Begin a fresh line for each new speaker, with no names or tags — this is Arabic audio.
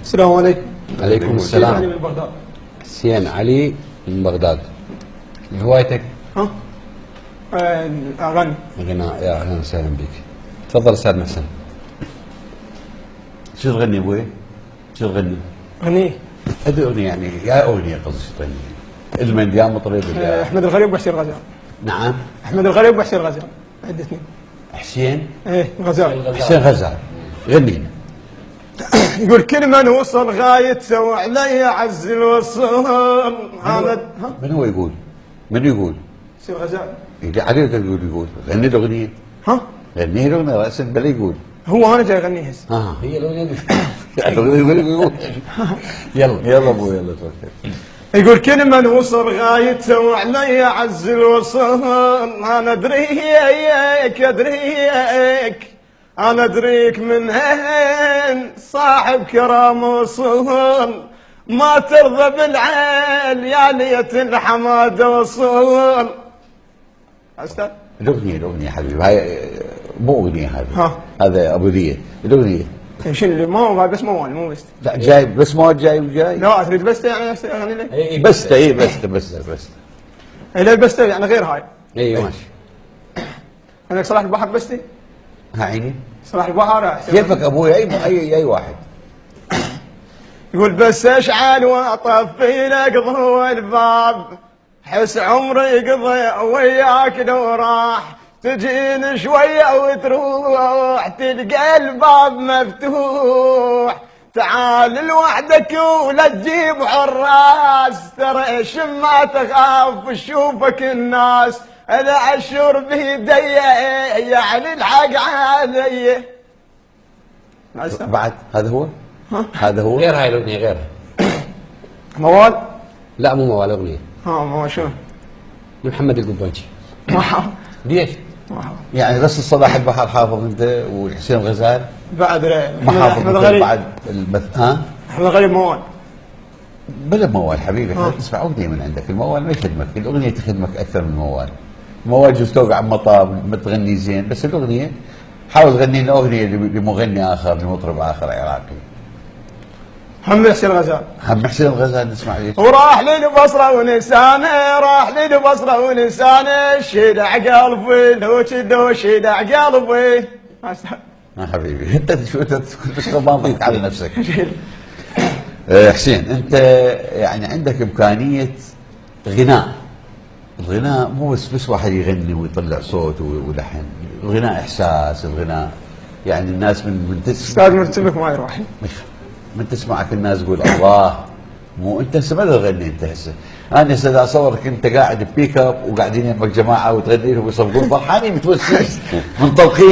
السلام عليكم.
عليكم
حسين علي
السلام.
من بغداد.
حسين علي من بغداد. هوايتك؟
ها؟ اغني.
غناء. يا اهلا وسهلا بك. تفضل استاذ محسن.
شو تغني ابوي؟ شو تغني؟
غني.
ادري اغنيه يعني يا اغنيه قصدي شو تغني؟ المن يا مطرب يا
احمد الغريب وحسين غزال.
نعم.
احمد الغريب وحسين غزال عندي اثنين.
حسين
ايه غزال.
حسين غزال غني لنا.
يقول كل من وصل غايته وعلي عز الوصول. حامد. ها؟
من هو يقول؟ من يقول؟
حسين غزال.
عليه يقول غني له اغنيه.
ها؟
غني له اغنيه راسا بلا يقول.
هو انا جاي اغني هسه.
هي الاغنيه
يقول
يلا
يلا ابوي يلا توكل.
يقول كل من وصل غايته وعلي عز الوصول. انا ادريك ادريك انا ادريك من هين صاحب كرام وصول. ما ترضى بالعيل يا ليت الحماده وصول. استاذ
الاغنيه حبيبي هاي مو اغنيه هذه.
ها.
هذا ابو ذيه الاغنيه.
شنو اللي ما هو بس موال مو بس.
لا جاي بس ما جاي وجاي.
لا اريد بس يعني اغني لك.
بس اي بس
لا بس يعني غير هاي.
اي ماشي.
عندك صلاح البحر بستي.
ها عيني.
صلاح البحر
كيفك ابوي اي واحد.
يقول بس اشعل واطفي لك ضوء الباب. حس عمري يقضي وياك لو راح. تجيني شويه وتروح تلقى الباب مفتوح. تعال لوحدك ولا تجيب حراس. ترى ما تخاف تشوفك الناس. انا اشعر بيدي يعني الحق علي.
بعد هذا هو؟ هذا هو؟
غير هاي الاغنيه غيرها.
موال.
لا مو موال اغنيه
ما شو
لمحمد القبانجي.
ما حاول.
ليش؟
ما حاول.
يعني بس الصلاح البحر حافظ انت والحسين غزال
بعد
ما حافظ
احمد
انت
الغريب.
بعد ها؟
احمد الغريب موال.
بلا موال حبيبي احنا تسمع اغنيه من عندك. الموال ما يخدمك، الاغنيه تخدمك اكثر من الموال. الموال جوز توقع مطاب ما تغني زين، بس الاغنيه حاول تغني لنا اغنيه لمغني اخر لمطرب اخر عراقي.
محمد حسين غزال.
هم حسين الغزال نسمع ليش؟
وراح للبصره ونسانه راح للبصره ونسانه شيدع قلبي لو شدو شيدع قلبي.
حبيبي انت شو انت تشتغل ما تضيق على نفسك. حسين انت يعني عندك امكانيه غناء. الغناء مو بس واحد يغني ويطلع صوت ولحن، الغناء احساس، الغناء يعني الناس من
استاذ مرتبك ما يروح.
من تسمعك الناس تقول الله. مو انت هسه ما تغني انت هسه. انا هسه اذا اصورك انت قاعد ببيك اب وقاعدين يمك جماعه وتغني لهم ويصفقون فرحانين متوسعين منطلقين.